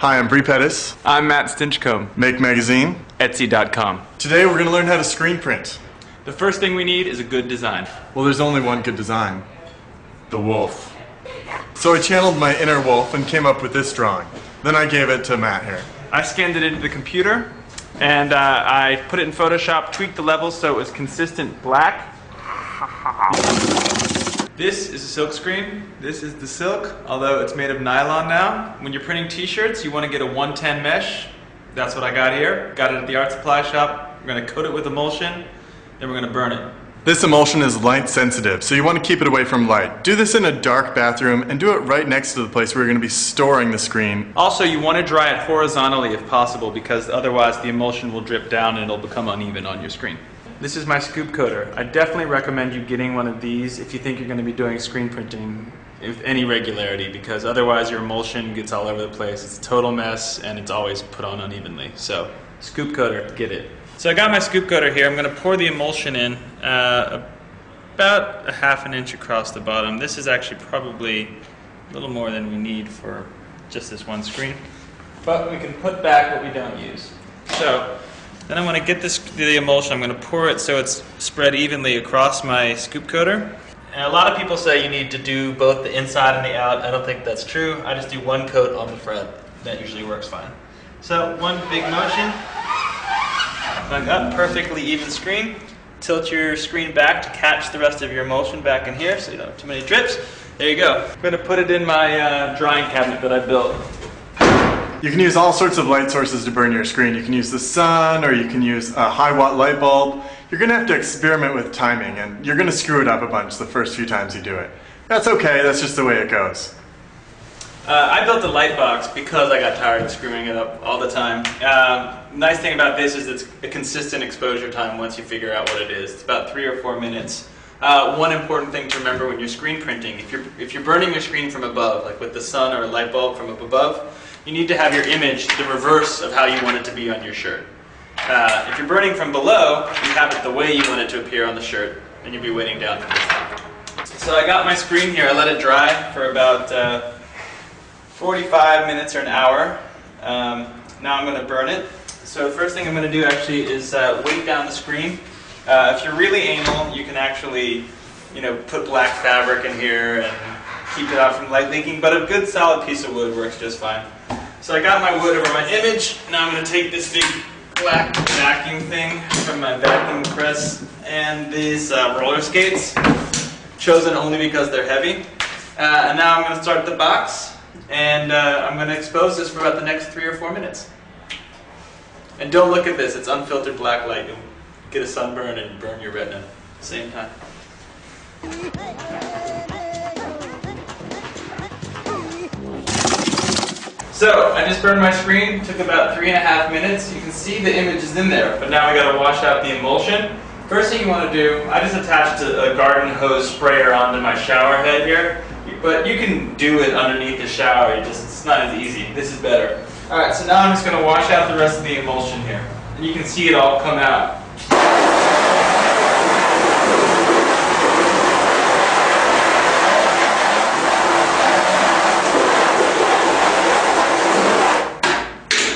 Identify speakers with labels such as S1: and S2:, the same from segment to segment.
S1: Hi, I'm Bree Pettis.
S2: I'm Matt Stinchcomb.
S1: Make Magazine.
S2: Etsy.com.
S1: Today we're going to learn how to screen print.
S2: The first thing we need is a good design.
S1: Well, there's only one good design. The wolf. So I channeled my inner wolf and came up with this drawing. Then I gave it to Matt here.
S2: I scanned it into the computer and I put it in Photoshop, tweaked the levels so it was consistent black. This is a silk screen. This is the silk, although it's made of nylon now. When you're printing t-shirts, you want to get a 110 mesh. That's what I got here. Got it at the art supply shop. We're going to coat it with emulsion, then we're going to burn it.
S1: This emulsion is light sensitive, so you want to keep it away from light. Do this in a dark bathroom and do it right next to the place where you're going to be storing the screen.
S2: Also, you want to dry it horizontally if possible, because otherwise the emulsion will drip down and it'll become uneven on your screen. This is my scoop coater. I definitely recommend you getting one of these if you think you're going to be doing screen printing with any regularity, because otherwise your emulsion gets all over the place. It's a total mess and it's always put on unevenly. So, scoop coater, get it. So I got my scoop coater here. I'm going to pour the emulsion in about a ½ an inch across the bottom. This is actually probably a little more than we need for just this one screen. But we can put back what we don't use. So then I'm going to get the emulsion. I'm going to pour it so it's spread evenly across my scoop coater. And a lot of people say you need to do both the inside and the out. I don't think that's true. I just do one coat on the front. That usually works fine. So one big motion. I've got perfectly even screen. Tilt your screen back to catch the rest of your emulsion back in here so you don't have too many drips. There you go. I'm going to put it in my drying cabinet that I built.
S1: You can use all sorts of light sources to burn your screen. You can use the sun, or you can use a high watt light bulb. You're going to have to experiment with timing, and you're going to screw it up a bunch the first few times you do it. That's okay, that's just the way it goes.
S2: I built a light box because I got tired of screwing it up all the time. Nice thing about this is it's a consistent exposure time once you figure out what it is. It's about 3 or 4 minutes. One important thing to remember when you're screen printing, if you're burning your screen from above, like with the sun or a light bulb from up above, you need to have your image the reverse of how you want it to be on your shirt. If you're burning from below, you have it the way you want it to appear on the shirt, and you'll be weighting down from the top. So I got my screen here. I let it dry for about 45 minutes or an hour. Now I'm going to burn it. So the first thing I'm going to do actually is weight down the screen. If you're really anal, you can actually, put black fabric in here and keep it out from light leaking, but a good solid piece of wood works just fine. So I got my wood over my image. Now I'm going to take this big black vacuum thing from my vacuum press and these roller skates, chosen only because they're heavy. And now I'm going to start the box, and I'm going to expose this for about the next 3 or 4 minutes. And don't look at this, it's unfiltered black light. You'll get a sunburn and burn your retina at the same time. So, I just burned my screen, took about 3.5 minutes. You can see the image is in there, but now we got to wash out the emulsion. First thing you want to do, I just attached a garden hose sprayer onto my shower head here, but you can do it underneath the shower, it's not as easy. This is better. Alright, so now I'm just going to wash out the rest of the emulsion here. And you can see it all come out.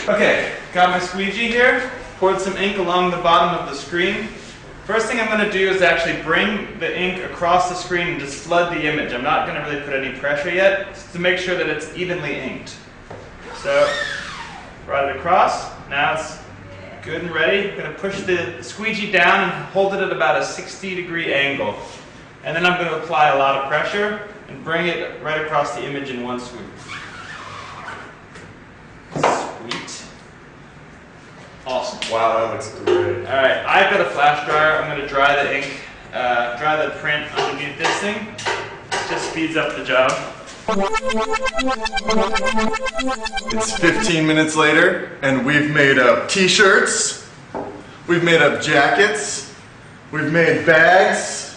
S2: Okay, got my squeegee here, poured some ink along the bottom of the screen. First thing I'm going to do is actually bring the ink across the screen and just flood the image. I'm not going to really put any pressure yet, just to make sure that it's evenly inked. So, brought it across, now it's good and ready. I'm going to push the squeegee down and hold it at about a 60-degree angle. And then I'm going to apply a lot of pressure and bring it right across the image in one swoop. Sweet. Awesome.
S1: Wow, that looks great.
S2: Alright, I've got a flash dryer. I'm going to dry the ink, dry the print underneath this thing. It just speeds up the job.
S1: It's 15 minutes later, and we've made up t-shirts, we've made up jackets, we've made bags,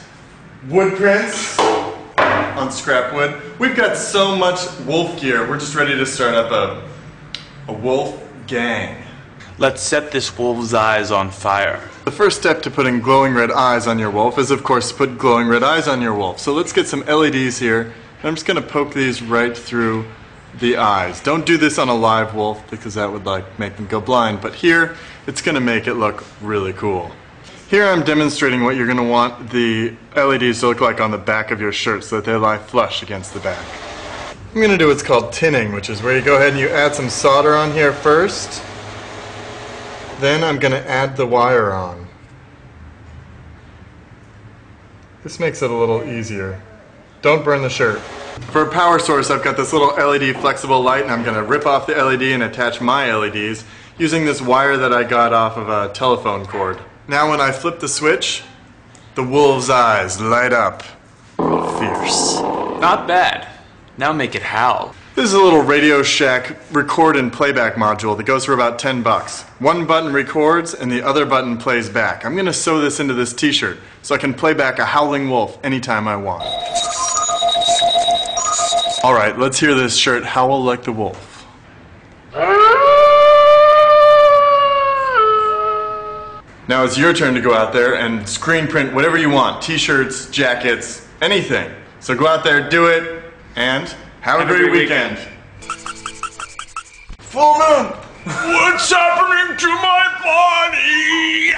S1: wood prints on scrap wood. We've got so much wolf gear, we're just ready to start up a wolf gang.
S2: Let's set this wolf's eyes on fire.
S1: The first step to putting glowing red eyes on your wolf is, of course, to put glowing red eyes on your wolf. So let's get some LEDs here. I'm just going to poke these right through the eyes. Don't do this on a live wolf because that would like make them go blind, but here it's going to make it look really cool. Here I'm demonstrating what you're going to want the LEDs to look like on the back of your shirt so that they lie flush against the back. I'm going to do what's called tinning, which is where you go ahead and you add some solder on here first. Then I'm going to add the wire on. This makes it a little easier. Don't burn the shirt. For a power source, I've got this little LED flexible light, and I'm going to rip off the LED and attach my LEDs using this wire that I got off of a telephone cord. Now when I flip the switch, the wolf's eyes light up. Fierce.
S3: Not bad. Now make it howl.
S1: This is a little Radio Shack record and playback module that goes for about 10 bucks. One button records and the other button plays back. I'm going to sew this into this t-shirt so I can play back a howling wolf anytime I want. Alright, let's hear this shirt howl like the wolf. Now it's your turn to go out there and screen print whatever you want. T-shirts, jackets, anything. So go out there, do it, and have a great weekend. Full moon!
S3: What's happening to my body?